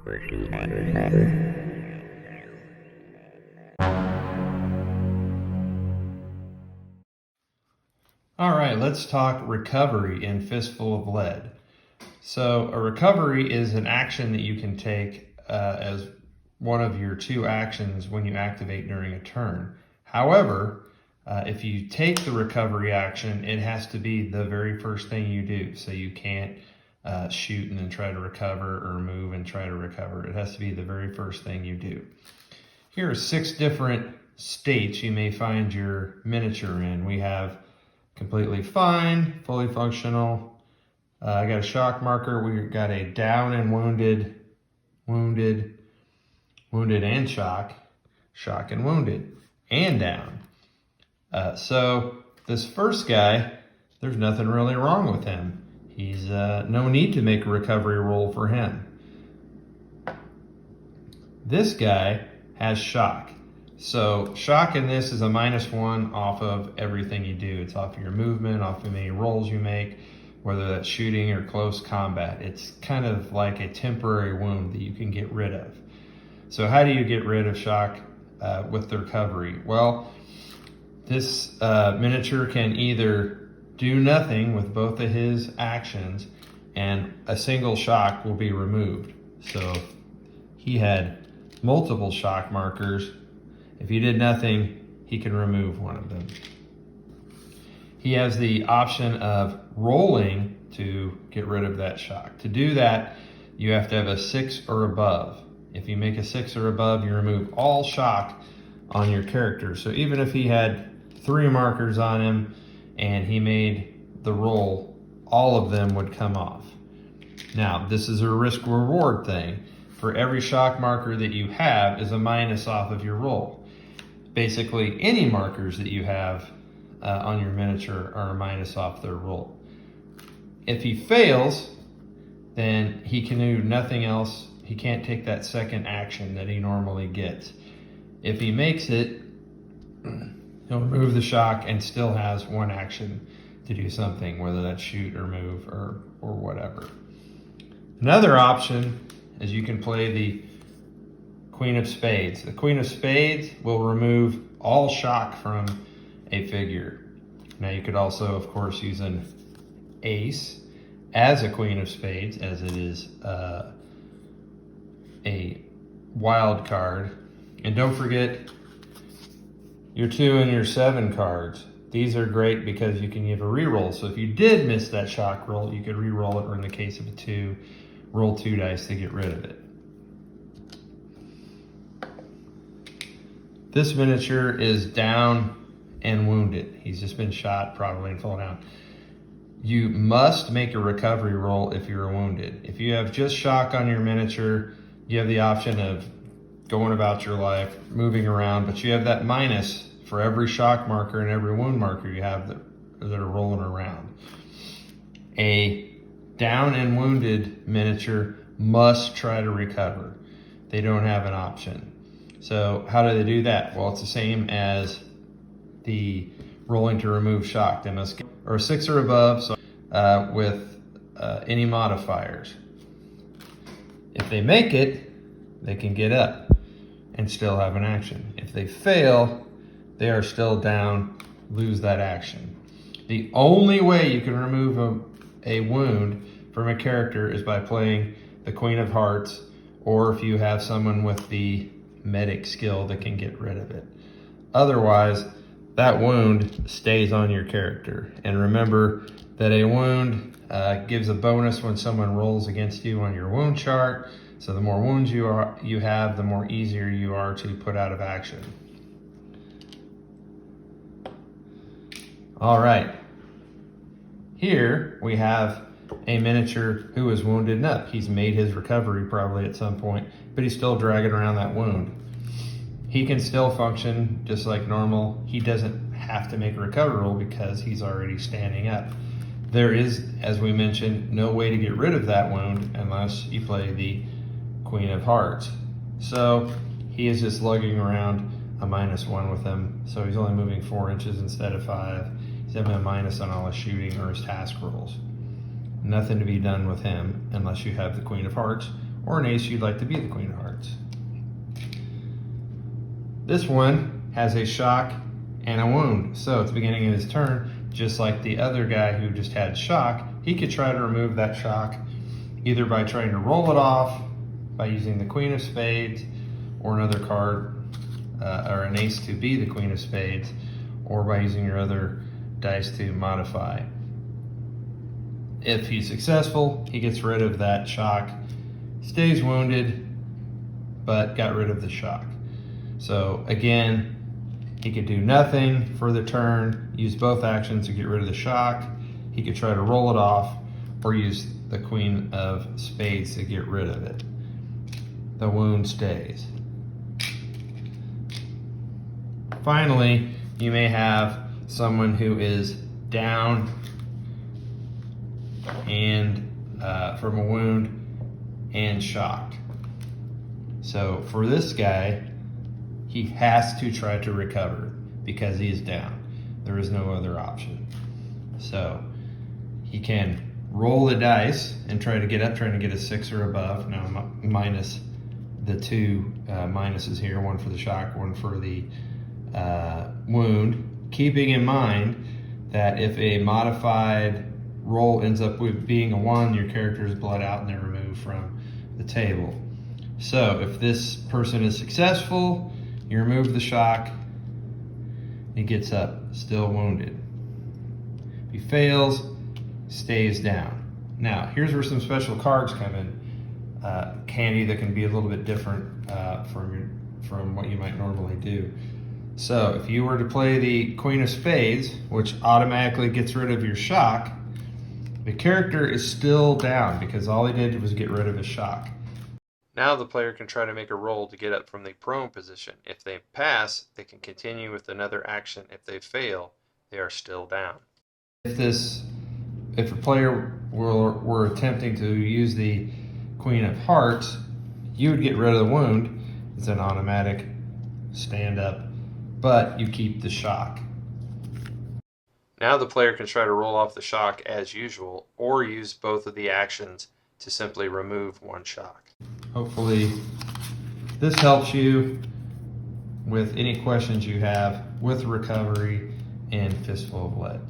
All right, let's talk recovery in Fistful of Lead. So a recovery is an action that you can take as one of your two actions when you activate during a turn. However, if you take the recovery action, it has to be the very first thing you do. So you can't shoot and then try to recover, or move and try to recover. It has to be the very first thing you do. Here are 6 different states you may find your miniature in. We have completely fine, fully functional. I got a shock marker. We got a down and wounded, wounded and shock, shock and wounded, and down. So this first guy, there's nothing really wrong with him. He's no need to make a recovery roll for him. This guy has shock. So shock in this is a -1 off of everything you do. It's off of your movement, off of any rolls you make, whether that's shooting or close combat. It's kind of like a temporary wound that you can get rid of. So how do you get rid of shock with the recovery? Well, this miniature can either do nothing with both of his actions and a single shock will be removed. So he had multiple shock markers. If he did nothing, he can remove one of them. He has the option of rolling to get rid of that shock. To do that, you have to have a 6 or above. If you make a 6 or above, you remove all shock on your character. So even if he had 3 markers on him and he made the roll, all of them would come off. Now, this is a risk-reward thing. For every shock marker that you have is a minus off of your roll. Basically, any markers that you have on your miniature are a minus off their roll. If he fails, then he can do nothing else. He can't take that second action that he normally gets. If he makes it, he'll remove the shock and still has one action to do something, whether that's shoot or move or whatever. Another option is you can play the Queen of Spades. The Queen of Spades will remove all shock from a figure. Now you could also, of course, use an ace as a Queen of Spades, as it is a wild card. And don't forget your 2 and your 7 cards. These are great because you can give a reroll. So if you did miss that shock roll, you could reroll it, or in the case of a 2, roll 2 dice to get rid of it. This miniature is down and wounded. He's just been shot probably and fall down. You must make a recovery roll if you're wounded. If you have just shock on your miniature, you have the option of going about your life, moving around, but you have that minus for every shock marker and every wound marker you have that are rolling around. A down and wounded miniature must try to recover. They don't have an option. So how do they do that? Well, it's the same as the rolling to remove shock. They must get or 6 or above, so with any modifiers. If they make it, they can get up and still have an action. If they fail, they are still down, lose that action. The only way you can remove a wound from a character is by playing the Queen of Hearts, or if you have someone with the medic skill that can get rid of it. Otherwise, that wound stays on your character. And remember that a wound gives a bonus when someone rolls against you on your wound chart. So the more wounds you have, the more easier you are to put out of action. All right. Here we have a miniature who is wounded up. He's made his recovery probably at some point, but he's still dragging around that wound. He can still function just like normal. He doesn't have to make a recovery roll because he's already standing up. There is, as we mentioned, no way to get rid of that wound unless you play the Queen of Hearts. So he is just lugging around a -1 with him. So he's only moving 4 inches instead of 5. He's having a minus on all his shooting or his task rolls. Nothing to be done with him unless you have the Queen of Hearts or an ace you'd like to be the queen of hearts. This one has a shock and a wound, so at the beginning of his turn, just like the other guy who just had shock, he could try to remove that shock either by trying to roll it off by using the queen of spades or another card or an ace to be the queen of spades, or by using your other dice to modify. If he's successful, he gets rid of that shock, stays wounded, but got rid of the shock. So again, he could do nothing for the turn, use both actions to get rid of the shock. He could try to roll it off or use the queen of spades to get rid of it. The wound stays. Finally, you may have someone who is down and from a wound and shocked. So for this guy, he has to try to recover because he is down. There is no other option. So he can roll the dice and try to get up, trying to get a 6 or above. Now minus the two minuses here, one for the shock, one for the wound, keeping in mind that if a modified roll ends up with being a 1, your character is bled out and they're removed from the table. So if this person is successful, you remove the shock, he gets up, still wounded. If he fails, stays down. Now, here's where some special cards come in handy that can be a little bit different from what you might normally do. So if you were to play the queen of spades, which automatically gets rid of your shock, the character is still down because all he did was get rid of his shock. Now the player can try to make a roll to get up from the prone position. If they pass, they can continue with another action. If they fail, they are still down. If a player were attempting to use the queen of hearts, you would get rid of the wound. It's an automatic stand up, but you keep the shock. Now the player can try to roll off the shock as usual, or use both of the actions to simply remove one shock. Hopefully this helps you with any questions you have with recovery and Fistful of Lead.